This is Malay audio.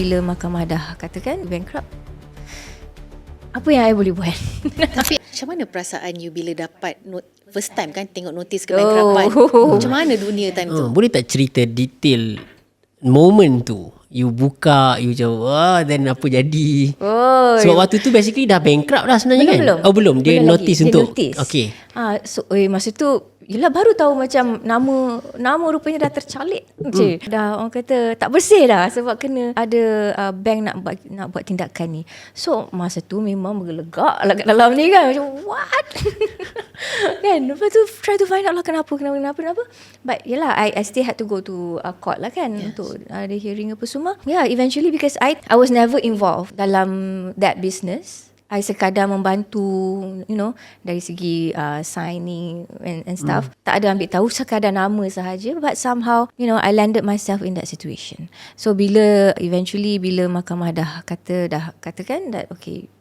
bila mahkamah dah katakan bankrupt, apa yang I boleh buat? Tapi macam mana perasaan you bila dapat first time kan tengok notis kebankruptan? Macam mana dunia time tu? Boleh tak cerita detail moment tu? You buka, you macam then apa jadi? Sebab waktu tu basically dah bankrupt dah sebenarnya kan? Belum. Oh belum, dia Belum notice lagi. untuk. Dia notice. Okay. So masa tu yelah baru tahu macam nama rupanya dah tercalik je. Dah orang kata tak bersih dah sebab kena ada bank nak buat tindakan ni. So masa tu memang bergelegak lah kat dalam ni kan. Macam what? Kan? Lepas tu try to find out lah kenapa. But yelah I still had to go to court lah kan, untuk ada hearing apa semua. Yeah, eventually because I was never involved dalam that business. I sekadar membantu, dari segi signing and stuff. Tak ada ambil tahu, sekadar nama sahaja. But somehow, I landed myself in that situation. So eventually bila mahkamah dah katakan that okay,